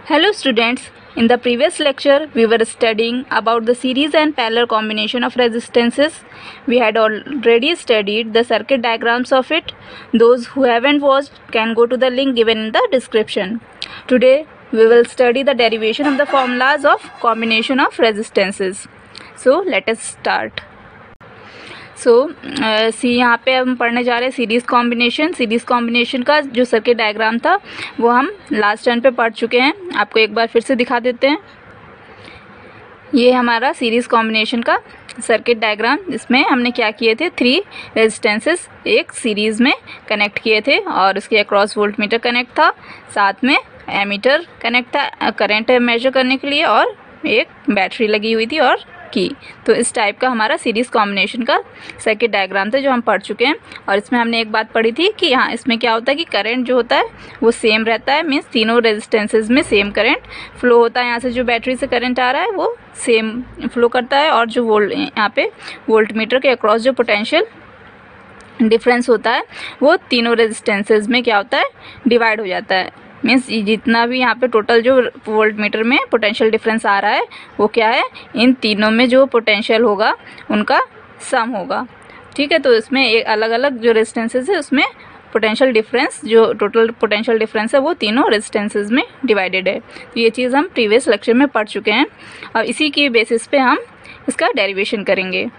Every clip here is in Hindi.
Hello students, in the previous lecture we were studying about the series and parallel combination of resistances. We had already studied the circuit diagrams of it. Those who haven't watched can go to the link given in the description. Today we will study the derivation of the formulas of combination of resistances. So let us start. यहाँ पे हम पढ़ने जा रहे हैं सीरीज़ कॉम्बिनेशन का जो सर्किट डायग्राम था वो हम लास्ट टर्न पे पढ़ चुके हैं. आपको एक बार फिर से दिखा देते हैं. ये हमारा सीरीज़ कॉम्बिनेशन का सर्किट डायग्राम. इसमें हमने क्या किए थे, 3 रेजिस्टेंसेस एक सीरीज़ में कनेक्ट किए थे और उसके अक्रॉस वोल्ट मीटर कनेक्ट था, साथ में एमीटर कनेक्ट था करंट मेजर करने के लिए, और एक बैटरी लगी हुई थी और की. तो इस टाइप का हमारा सीरीज़ कॉम्बिनेशन का सर्किट डायग्राम था जो हम पढ़ चुके हैं. और इसमें हमने एक बात पढ़ी थी कि हाँ, इसमें क्या होता है कि करंट जो होता है वो सेम रहता है. मीन्स तीनों रेजिस्टेंसेज में सेम करंट फ्लो होता है. यहाँ से जो बैटरी से करंट आ रहा है वो सेम फ्लो करता है, और जो यहाँ पे वोल्ट मीटर के अक्रॉस जो पोटेंशियल डिफरेंस होता है वो तीनों रेजिस्टेंसेज में क्या होता है, डिवाइड हो जाता है. मीन्स जितना भी यहाँ पे टोटल जो वोल्ट मीटर में पोटेंशियल डिफरेंस आ रहा है वो क्या है, इन तीनों में जो पोटेंशियल होगा उनका सम होगा. ठीक है, तो इसमें एक अलग अलग जो रेजिस्टेंसेस है उसमें पोटेंशियल डिफरेंस, जो टोटल पोटेंशियल डिफरेंस है वो तीनों रेजिस्टेंसेस में डिवाइडेड है. तो ये चीज़ हम प्रीवियस लेक्चर में पढ़ चुके हैं. और इसी की बेसिस पे हम इसका डेरिवेशन करेंगे.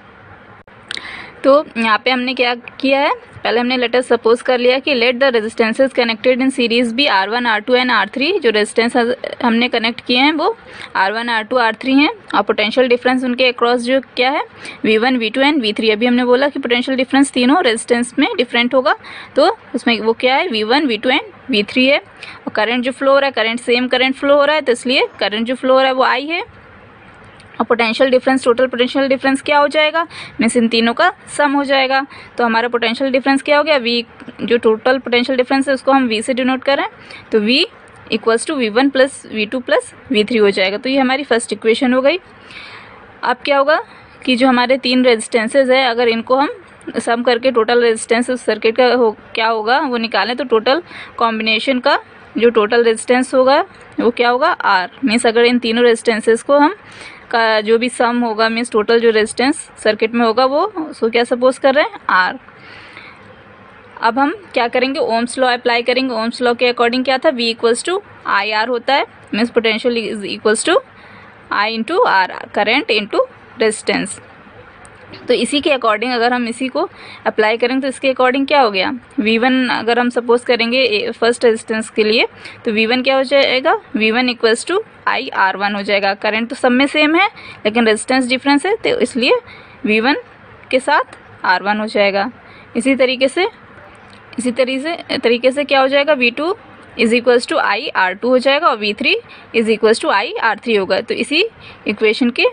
तो यहाँ पे हमने क्या किया है, पहले हमने लेट अस सपोज कर लिया कि let the resistances connected in series be R1 R2 and R3. जो रेजिस्टेंस हमने कनेक्ट किए हैं वो R1 R2 R3 हैं, और पोटेंशियल डिफरेंस उनके अक्रॉस जो क्या है V1 V2 एंड V3. अभी हमने बोला कि पोटेंशियल डिफरेंस तीनों रेजिस्टेंस में डिफरेंट होगा, तो उसमें वो क्या है V1 V2 एंड V3 है. और करंट जो फ्लो हो रहा है, करंट सेम करंट फ्लो हो रहा है, तो इसलिए करंट जो फ्लो हो रहा है वो I है. और potential difference, total potential difference क्या हो जाएगा, मीन्स इन तीनों का सम हो जाएगा. तो हमारा पोटेंशियल डिफरेंस क्या हो गया, V, जो टोटल पोटेंशियल डिफरेंस है उसको हम V से डिनोट करें तो V equals to V1 plus V2 plus V3 हो जाएगा. तो ये हमारी फर्स्ट इक्वेशन हो गई. अब क्या होगा कि जो हमारे 3 रेजिस्टेंसेज है, अगर इनको हम सम करके टोटल रेजिस्टेंस उस सर्किट का क्या होगा वो निकालें, तो टोटल कॉम्बिनेशन का जो टोटल रेजिस्टेंस होगा वो क्या होगा R. मीन्स अगर इन तीनों रेजिस्टेंसेज को हम का जो भी सम होगा, मीन्स टोटल जो रेजिस्टेंस सर्किट में होगा वो उसको क्या सपोज कर रहे हैं, R. अब हम क्या करेंगे, ओम्स लॉ अप्लाई करेंगे. ओम्स लॉ के अकॉर्डिंग क्या था, V equals to I R होता है. Means potential is equals to I into R, current into resistance. तो इसी के अकॉर्डिंग अगर हम इसी को अप्लाई करेंगे तो इसके अकॉर्डिंग क्या हो गया, V1 अगर हम सपोज करेंगे फर्स्ट रेजिस्टेंस के लिए तो V1 क्या हो जाएगा, V1 equals to I R1 हो जाएगा. करंट तो सब में सेम है लेकिन रेजिस्टेंस डिफरेंस है, तो इसलिए V1 के साथ R1 हो जाएगा. इसी तरीके से क्या हो जाएगा, V2 is equals to I R2 हो जाएगा, और V3 is equals to I R3 होगा. तो इसी इक्वेशन के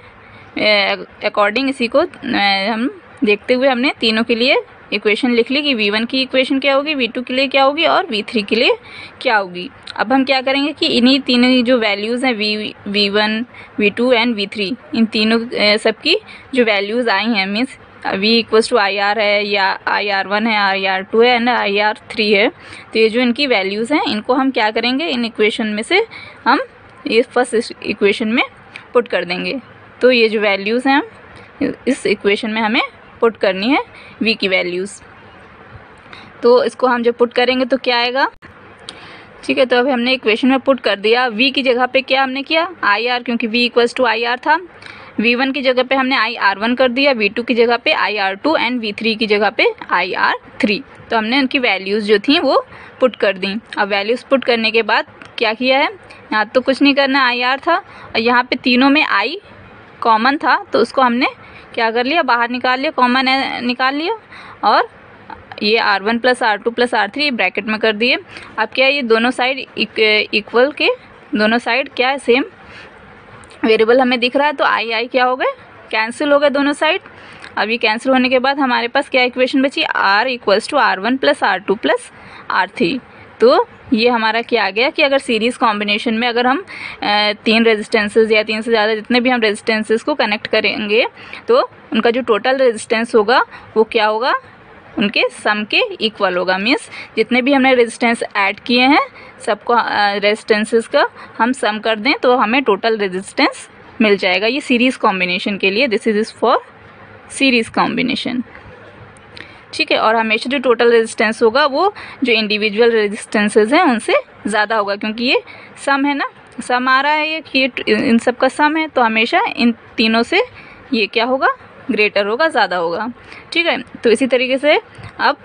अकॉर्डिंग इसी को हम देखते हुए हमने तीनों के लिए इक्वेशन लिख ली कि V1 की इक्वेशन क्या होगी, V2 के लिए क्या होगी और V3 के लिए क्या होगी. अब हम क्या करेंगे कि इन्हीं तीनों जो वैल्यूज़ हैं V1, V2 एंड V3, इन तीनों सबकी जो वैल्यूज़ आई हैं, means V equals to I R है, या आई R1 है, आई R2 है एंड आई R3 है. तो ये जो इनकी वैल्यूज़ हैं इनको हम क्या करेंगे, इन इक्वेशन में से हम ये फर्स्ट इक्वेशन में पुट कर देंगे. तो ये जो वैल्यूज़ हैं इस इक्वेशन में हमें पुट करनी है, V की वैल्यूज़. तो इसको हम जब पुट करेंगे तो क्या आएगा, ठीक है. तो अभी हमने इक्वेशन में पुट कर दिया. V की जगह पे क्या हमने किया, आई आर, क्योंकि V equals to I R था. V1 की जगह पे हमने आई R1 कर दिया, V2 की जगह पे आई R2 एंड V3 की जगह पे आई R3. तो हमने उनकी वैल्यूज़ जो थी वो पुट कर दी. अब वैल्यूज़ पुट करने के बाद क्या किया है, यहाँ तो कुछ नहीं करना, आई आर था और यहाँ पे तीनों में I कॉमन था तो उसको हमने क्या कर लिया, बाहर निकाल लिया, कॉमन निकाल लिया, और ये R1 plus R2 plus R3 bracket में कर दिए. अब क्या ये दोनों साइड इक्वल के दोनों साइड क्या है, सेम वेरिएबल हमें दिख रहा है, तो आई क्या हो गए, कैंसिल हो गए दोनों साइड. अब ये कैंसिल होने के बाद हमारे पास क्या इक्वेशन बची, R equals to R1 plus R2 plus R3. तो ये हमारा क्या आ गया कि अगर सीरीज़ कॉम्बिनेशन में अगर हम 3 रेजिस्टेंसेज या 3 से ज़्यादा जितने भी हम रेजिस्टेंसेज को कनेक्ट करेंगे तो उनका जो टोटल रेजिस्टेंस होगा वो क्या होगा, उनके सम के इक्वल होगा। मीन्स जितने भी हमने रेजिस्टेंस ऐड किए हैं सबको रेजिस्टेंसेस का हम सम कर दें तो हमें टोटल रेजिस्टेंस मिल जाएगा। ये सीरीज़ कॉम्बिनेशन के लिए, this is for series combination, ठीक है। और हमेशा जो टोटल रेजिस्टेंस होगा वो जो इंडिविजुअल रेजिस्टेंसेस हैं उनसे ज़्यादा होगा, क्योंकि ये सम है ना, सम आ रहा है ये इन सब का सम है, तो हमेशा इन तीनों से ये क्या होगा, ग्रेटर होगा, ज़्यादा होगा, ठीक है। तो इसी तरीके से अब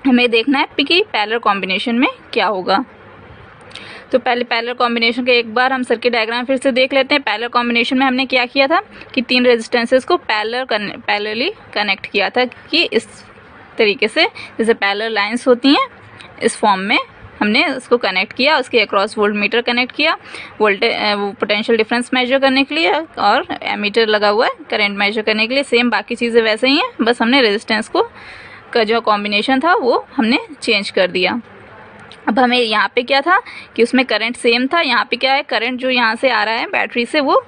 हमें देखना है कि पैरेलल कॉम्बिनेशन में क्या होगा। तो पहले पैरेलल कॉम्बिनेशन का एक बार हम सर्किट डायग्राम फिर से देख लेते हैं। पैरेलल कॉम्बिनेशन में हमने क्या किया था कि 3 रेजिस्टेंसेस को पैरेलली कनेक्ट किया था कि इस तरीके से, जैसे पैरेलल लाइंस होती हैं इस फॉर्म में हमने उसको कनेक्ट किया, उसके अक्रॉस वोल्टमीटर कनेक्ट किया पोटेंशियल डिफरेंस मेजर करने के लिए, और एमीटर लगा हुआ है करंट मेजर करने के लिए। सेम बाकी चीज़ें वैसे ही हैं, बस हमने रेजिस्टेंस को का जो कॉम्बिनेशन था वो हमने चेंज कर दिया। अब हमें यहाँ पे क्या था कि उसमें करंट सेम था, यहाँ पे क्या है, करंट जो यहाँ से आ रहा है बैटरी से वो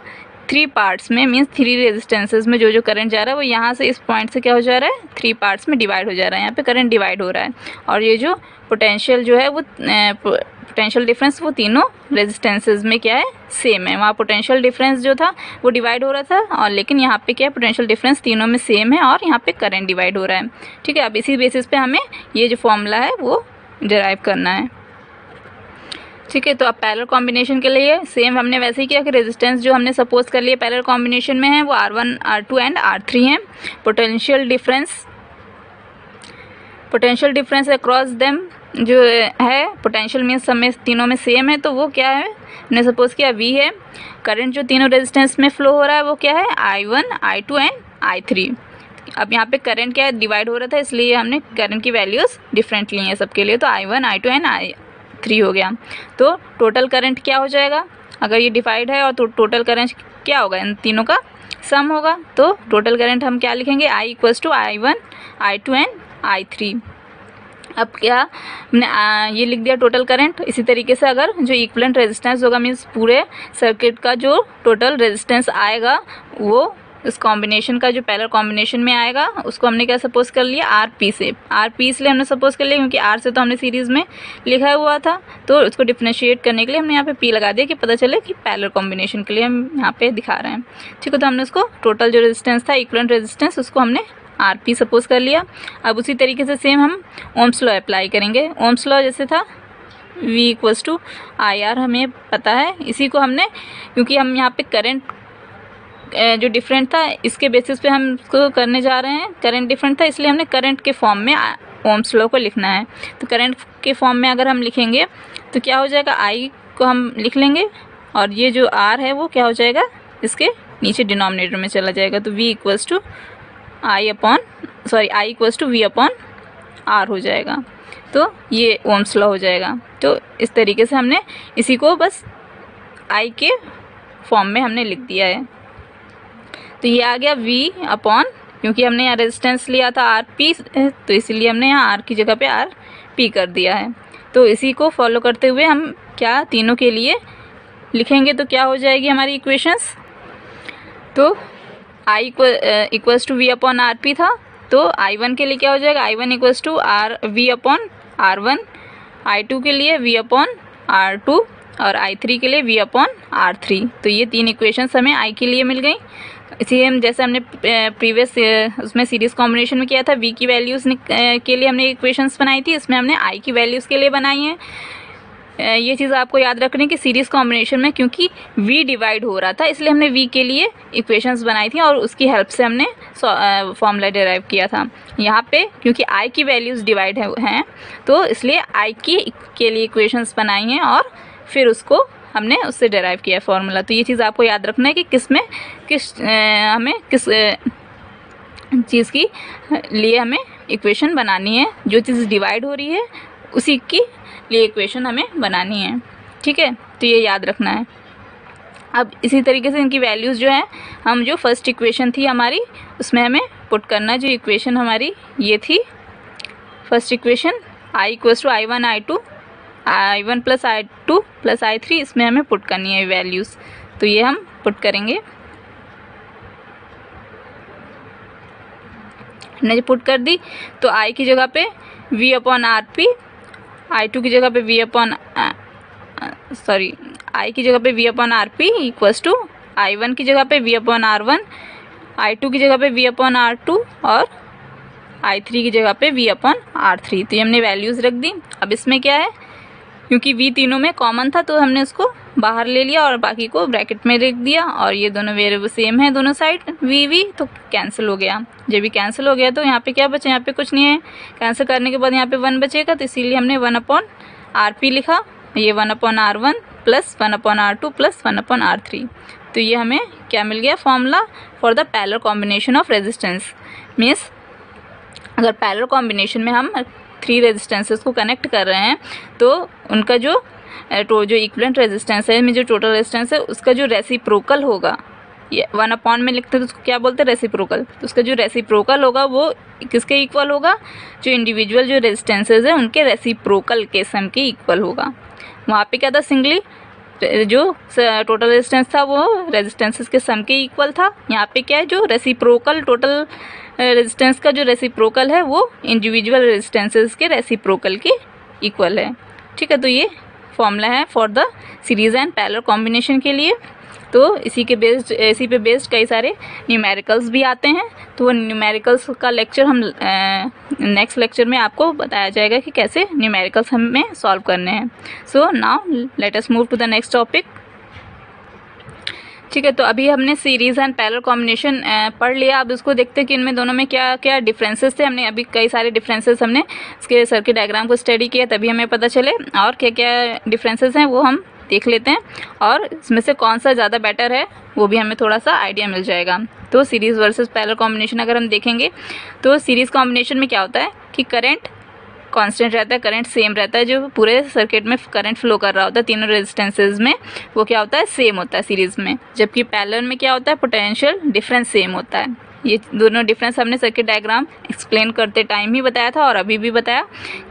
3 पार्ट्स में, मीन्स 3 रेजिस्टेंसेस में जो करंट जा रहा है वो यहाँ से इस पॉइंट से क्या हो जा रहा है, 3 पार्ट्स में डिवाइड हो जा रहा है। यहाँ पे करंट डिवाइड हो रहा है, और ये जो पोटेंशियल जो है वो पोटेंशियल डिफरेंस वो तीनों रेजिस्टेंसेस में क्या है, सेम है। वहाँ पोटेंशियल डिफरेंस जो था वो डिवाइड हो रहा था, और लेकिन यहाँ पे क्या है, पोटेंशियल डिफरेंस तीनों में सेम है, और यहाँ पे करंट डिवाइड हो रहा है, ठीक है। अब इसी बेसिस पे हमें ये जो फॉर्मूला है वो डिराइव करना है, ठीक है। तो अब पैरेलल कॉम्बिनेशन के लिए सेम हमने वैसे ही किया कि रेजिस्टेंस जो हमने सपोज कर लिए पैरेलल कॉम्बिनेशन में है वो R1, R2 एंड R3 हैं। पोटेंशियल डिफरेंस अक्रॉस देम जो है, पोटेंशियल मीन्स सब में तीनों में सेम है, तो वो क्या है, हमने सपोज किया V है। करंट जो तीनों रेजिस्टेंस में फ्लो हो रहा है वो क्या है, I1, I2 एंड I3। अब यहाँ पे करंट क्या है, डिवाइड हो रहा था, इसलिए हमने करंट की वैल्यूज़ डिफरेंट ली हैं सबके लिए, तो I1, I2 एंड I3 हो गया। तो टोटल करंट क्या हो जाएगा, अगर ये डिवाइड है और तो टोटल करंट क्या होगा, इन तीनों का सम होगा। तो टोटल करंट हम क्या लिखेंगे, I equals to I1, I2 and I3। अब क्या हमने ये लिख दिया टोटल करंट। इसी तरीके से अगर जो इक्विवेलेंट रेजिस्टेंस होगा, मीन्स पूरे सर्किट का जो टोटल रेजिस्टेंस आएगा वो इस कॉम्बिनेशन का जो पैरेलल कॉम्बिनेशन में आएगा उसको हमने क्या सपोज कर लिया, RP से। RP इसलिए हमने सपोज कर लिया क्योंकि R से तो हमने सीरीज़ में लिखा हुआ था, तो उसको डिफरेंशिएट करने के लिए हमने यहाँ पे P लगा दिया कि पता चले कि पैरेलल कॉम्बिनेशन के लिए हम यहाँ पे दिखा रहे हैं, ठीक है। तो हमने उसको टोटल जो रेजिस्टेंस था, इक्विवेलेंट रेजिस्टेंस, उसको हमने RP सपोज कर लिया। अब उसी तरीके से सेम हम ओम्स लॉ अप्लाई करेंगे। ओम्स लॉ जैसे था V इक्वल्स टू IR हमें पता है, इसी को हमने, क्योंकि हम यहाँ पे करंट जो डिफरेंट था इसके बेसिस पे हम इसको करने जा रहे हैं, करंट डिफरेंट था इसलिए हमने करंट के फॉर्म में ओम्स लॉ को लिखना है। तो करंट के फॉर्म में अगर हम लिखेंगे तो क्या हो जाएगा, I को हम लिख लेंगे और ये जो R है वो क्या हो जाएगा, इसके नीचे डिनोमिनेटर में चला जाएगा। तो I equals to V upon R हो जाएगा, तो ये ओम्स लॉ हो जाएगा। तो इस तरीके से हमने इसी को बस I के फॉर्म में हमने लिख दिया है। तो ये आ गया V अपॉन, क्योंकि हमने यहाँ रेजिस्टेंस लिया था RP, तो इसीलिए हमने यहाँ R की जगह पे RP कर दिया है। तो इसी को फॉलो करते हुए हम क्या तीनों के लिए लिखेंगे, तो क्या हो जाएगी हमारी इक्वेशंस। तो I equals to V upon RP था, तो I1 के लिए क्या हो जाएगा, I1 equals to V upon R1, I2 के लिए V अपॉन R2 और I3 के लिए V अपॉन R3। तो ये 3 इक्वेशंस हमें I के लिए मिल गई। इसी हम जैसे हमने प्रीवियस उसमें सीरीज़ कॉम्बिनेशन में किया था, V की वैल्यूज़ के लिए हमने इक्वेशंस बनाई थी, इसमें हमने I की वैल्यूज़ के लिए बनाई हैं। ये चीज़ आपको याद रखनी कि सीरीज़ कॉम्बिनेशन में क्योंकि V डिवाइड हो रहा था इसलिए हमने V के लिए इक्वेशंस बनाई थी और उसकी हेल्प से हमने फॉर्मूला डिराइव किया था। यहाँ पे क्योंकि I की वैल्यूज़ डिवाइड हैं तो इसलिए I के लिए इक्वेशंस बनाई हैं और फिर उसको हमने उससे डिराइव किया है फॉर्मूला। तो ये चीज़ आपको याद रखना है कि हमें किस चीज़ की लिए हमें इक्वेशन बनानी है, जो चीज़ डिवाइड हो रही है उसी की लिए इक्वेशन हमें बनानी है, ठीक है। तो ये याद रखना है। अब इसी तरीके से इनकी वैल्यूज़ जो है हम जो फर्स्ट इक्वेशन थी हमारी उसमें हमें पुट करना है। जो इक्वेशन हमारी ये थी first equation, I equals to I1 I2 I1 plus I2 plus I3, इसमें हमें पुट करनी है वैल्यूज़। तो ये हम पुट करेंगे, हमने जो पुट कर दी तो I की जगह पे V/RP, I2 की जगह पे I की जगह पे V/RP इक्वल्स टू I1 की जगह पे V/R1, I2 की जगह पे V/R2 और I3 की जगह पे V/R3। तो ये हमने वैल्यूज़ रख दी। अब इसमें क्या है, क्योंकि V तीनों में कॉमन था तो हमने उसको बाहर ले लिया और बाकी को ब्रैकेट में लिख दिया, और ये दोनों वेरिएबल सेम है दोनों साइड V तो कैंसिल हो गया। जब भी कैंसिल हो गया तो यहाँ पे क्या बचा, यहाँ पे कुछ नहीं है। कैंसिल करने के बाद यहाँ पे 1 बचेगा, तो इसीलिए हमने 1/RP लिखा। ये 1/R1 plus 1/R2 plus 1/R3। तो ये हमें क्या मिल गया, formula for the parallel combination of resistance. Means अगर पैरेलल कॉम्बिनेशन में हम 3 रेजिस्टेंसेस को कनेक्ट कर रहे हैं तो उनका जो इक्विवेलेंट रेजिस्टेंस है, में जो टोटल रेजिस्टेंस है, उसका जो रेसिप्रोकल होगा, ये 1/, में लिखते हैं तो उसको क्या बोलते हैं, रेसिप्रोकल। तो उसका जो रेसिप्रोकल होगा वो किसके इक्वल होगा, जो इंडिविजुअल जो रेजिस्टेंसेस है उनके रेसिप्रोकल के सम के इक्वल होगा। वहाँ पे क्या था, सिंगली जो टोटल रेजिस्टेंस था वो रेजिस्टेंसेस के सम के इक्वल था। यहाँ पे क्या है, जो रेसिप्रोकल टोटल रेजिस्टेंस का जो रेसिप्रोकल है वो इंडिविजुअल रेजिस्टेंसेस के रेसिप्रोकल के इक्वल है। ठीक है, तो ये फॉर्मूला है for the series and parallel combination के लिए। तो इसी पे बेस्ड कई सारे न्यूमेरिकल्स भी आते हैं। तो वो न्यूमेरिकल्स का लेक्चर हम नेक्स्ट लेक्चर में आपको बताया जाएगा कि कैसे न्यूमेरिकल्स हमें सॉल्व करने हैं। So now let us move to the next topic. ठीक है, तो अभी हमने सीरीज एंड पैरेलल कॉम्बिनेशन पढ़ लिया। अब इसको देखते हैं कि इनमें दोनों में क्या क्या डिफरेंसेस थे। हमने अभी कई सारे डिफरेंसेस हमने इसके सर्किट डायग्राम को स्टडी किया, तभी हमें पता चले। और क्या क्या डिफरेंसेस हैं वो हम देख लेते हैं, और इसमें से कौन सा ज़्यादा बेटर है वो भी हमें थोड़ा सा आइडिया मिल जाएगा। तो सीरीज़ वर्सेस पैरेलल कॉम्बिनेशन अगर हम देखेंगे तो सीरीज़ कॉम्बिनेशन में क्या होता है कि करंट कांस्टेंट रहता है, करंट सेम रहता है। जो पूरे सर्किट में करंट फ्लो कर रहा होता है तीनों रेजिस्टेंसेज में, वो क्या होता है, सेम होता है सीरीज़ में। जबकि पैरेलल में क्या होता है, पोटेंशियल डिफरेंस सेम होता है। ये दोनों डिफरेंस हमने सर्किट डायग्राम एक्सप्लेन करते टाइम ही बताया था और अभी भी बताया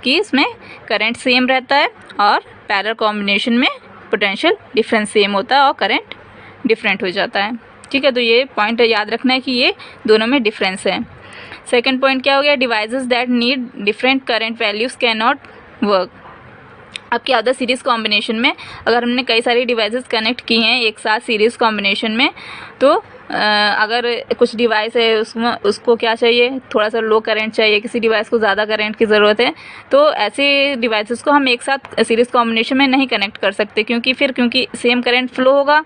कि इसमें करंट सेम रहता है और पैरेलल कॉम्बिनेशन में पोटेंशियल डिफरेंस सेम होता है और करंट डिफरेंट हो जाता है। ठीक है, तो ये पॉइंट याद रखना है कि ये दोनों में डिफरेंस है। सेकंड पॉइंट क्या हो गया, devices that need different current values can not work. अब क्या होता है सीरीज़ कॉम्बिनेशन में, अगर हमने कई सारी डिवाइसेस कनेक्ट की हैं एक साथ सीरीज़ कॉम्बिनेशन में, तो अगर कुछ डिवाइस है उसमें उसको क्या चाहिए, थोड़ा सा लो करंट चाहिए, किसी डिवाइस को ज़्यादा करंट की ज़रूरत है, तो ऐसे डिवाइसेस को हम एक साथ सीरीज़ कॉम्बिनेशन में नहीं कनेक्ट कर सकते, क्योंकि सेम करंट फ्लो होगा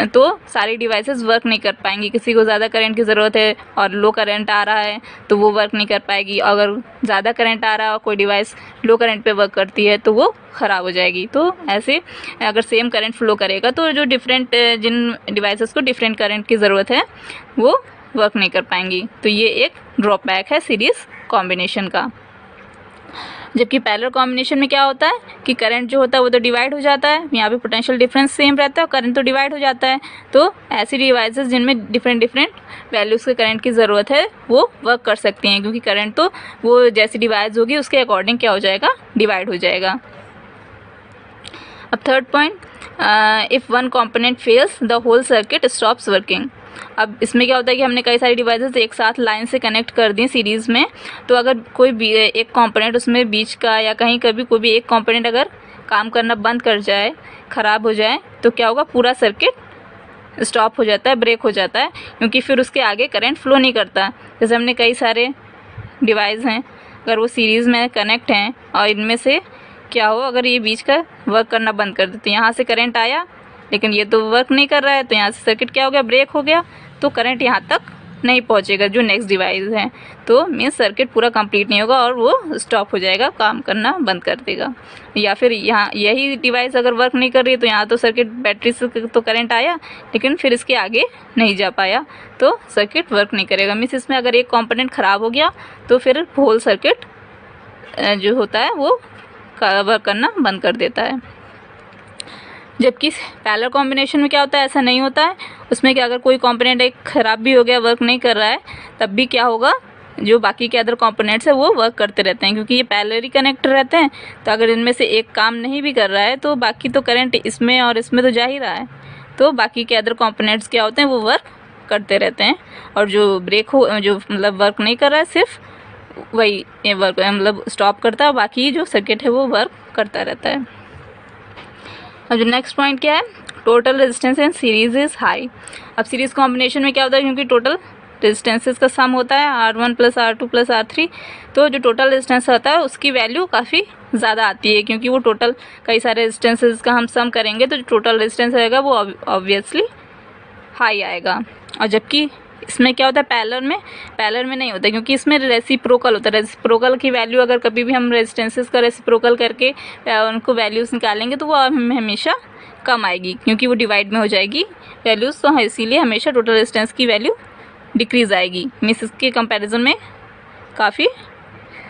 तो सारी डिवाइसेस वर्क नहीं कर पाएंगी। किसी को ज़्यादा करंट की ज़रूरत है और लो करंट आ रहा है तो वो वर्क नहीं कर पाएगी। अगर ज़्यादा करंट आ रहा है और कोई डिवाइस लो करंट पे वर्क करती है तो वो ख़राब हो जाएगी। तो ऐसे अगर सेम करंट फ्लो करेगा तो जो जिन डिवाइसेस को डिफरेंट करंट की ज़रूरत है वो वर्क नहीं कर पाएंगी। तो ये एक ड्रॉबैक है सीरीज़ कॉम्बिनेशन का। जबकि पैरेलल कॉम्बिनेशन में क्या होता है कि करंट जो होता है वो तो डिवाइड हो जाता है, यहाँ पे पोटेंशियल डिफरेंस सेम रहता है और करंट तो डिवाइड हो जाता है। तो ऐसी डिवाइसेस जिनमें डिफरेंट वैल्यूज़ के करंट की ज़रूरत है वो वर्क कर सकती हैं, क्योंकि करंट तो वो जैसी डिवाइस होगी उसके अकॉर्डिंग क्या हो जाएगा, डिवाइड हो जाएगा। अब third point, if one component fails the whole circuit stops working. अब इसमें क्या होता है कि हमने कई सारी डिवाइसेस एक साथ लाइन से कनेक्ट कर दी सीरीज़ में, तो अगर कोई भी एक कंपोनेंट उसमें बीच का या कहीं कभी कोई भी एक कंपोनेंट अगर काम करना बंद कर जाए, ख़राब हो जाए, तो क्या होगा, पूरा सर्किट स्टॉप हो जाता है, ब्रेक हो जाता है, क्योंकि फिर उसके आगे करंट फ्लो नहीं करता। जैसे हमने कई सारे डिवाइस हैं, अगर वो सीरीज़ में कनेक्ट हैं और इनमें से क्या हो, अगर ये बीच का वर्क करना बंद कर दे तो यहाँ से करंट आया लेकिन ये तो वर्क नहीं कर रहा है, तो यहाँ से सर्किट क्या हो गया, ब्रेक हो गया, तो करंट यहाँ तक नहीं पहुँचेगा जो नेक्स्ट डिवाइस है, तो मीन्स सर्किट पूरा कंप्लीट नहीं होगा और वो स्टॉप हो जाएगा, काम करना बंद कर देगा। या फिर यहाँ यही डिवाइस अगर वर्क नहीं कर रही है तो यहाँ तो सर्किट बैटरी से तो करंट आया लेकिन फिर इसके आगे नहीं जा पाया, तो सर्किट वर्क नहीं करेगा। मीन्स इसमें अगर एक कॉम्पोनेंट ख़राब हो गया तो फिर होल सर्किट जो होता है वो वर्क करना बंद कर देता है। जबकि पैरेलल कॉम्बिनेशन में क्या होता है, ऐसा नहीं होता है। उसमें क्या, अगर कोई कंपोनेंट एक ख़राब भी हो गया, वर्क नहीं कर रहा है, तब भी क्या होगा, जो बाकी के अदर कंपोनेंट्स है वो वर्क करते रहते हैं, क्योंकि ये पैरेलली कनेक्ट रहते हैं। तो अगर इनमें से एक काम नहीं भी कर रहा है तो बाकी तो करंट इसमें और इसमें तो जा ही रहा है, तो बाकी के अदर कंपोनेंट्स क्या होते हैं वो वर्क करते रहते हैं, और जो ब्रेक हो जो मतलब वर्क नहीं कर रहा है सिर्फ वही वर्क मतलब स्टॉप करता है, बाकी जो सर्किट है वो वर्क करता रहता है। अब जो नेक्स्ट पॉइंट क्या है, total resistance in series is high. अब सीरीज़ कॉम्बिनेशन में क्या होता है, क्योंकि टोटल रेजिस्टेंसेस का सम होता है R1 + R2 + R3, तो जो टोटल रेजिस्टेंस होता है उसकी वैल्यू काफ़ी ज़्यादा आती है, क्योंकि वो टोटल कई सारे रेजिस्टेंसेस का हम सम करेंगे तो जो टोटल रेजिस्टेंस आएगा वो ऑब्वियसली हाई आएगा। और जबकि इसमें क्या होता है, पैरेलल में नहीं होता, क्योंकि इसमें रेसिप्रोकल होता है। रेसिप्रोकल की वैल्यू अगर कभी भी हम रेजिस्टेंसेस का रेसिप्रोकल करके उनको वैल्यूज़ निकालेंगे तो वो हमेशा कम आएगी, क्योंकि वो डिवाइड में हो जाएगी वैल्यूज़, तो इसीलिए हमेशा टोटल रेजिस्टेंस की वैल्यू डिक्रीज़ आएगी, मीन्स इसके कंपैरिजन में काफ़ी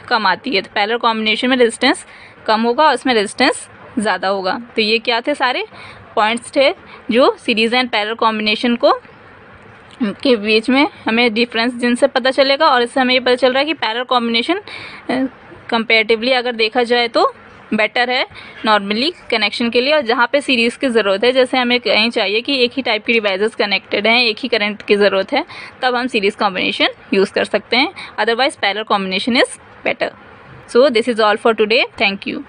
कम आती है। तो पैरेलल कॉम्बिनेशन में रेजिस्टेंस कम होगा और इसमें रेजिस्टेंस ज़्यादा होगा। तो ये क्या थे, सारे पॉइंट्स थे जो सीरीज़ एंड पैरेलल कॉम्बिनेशन को के बीच में हमें डिफरेंस जिनसे पता चलेगा, और इससे हमें ये पता चल रहा है कि पैरेलल कॉम्बिनेशन कंपैरेटिवली अगर देखा जाए तो बेटर है नॉर्मली कनेक्शन के लिए। और जहाँ पे सीरीज़ की ज़रूरत है, जैसे हमें कहीं चाहिए कि एक ही टाइप की डिवाइसेस कनेक्टेड हैं, एक ही करंट की ज़रूरत है, तब हम सीरीज़ कॉम्बिनेशन यूज़ कर सकते हैं, otherwise parallel combination is better. So this is all for today, thank you.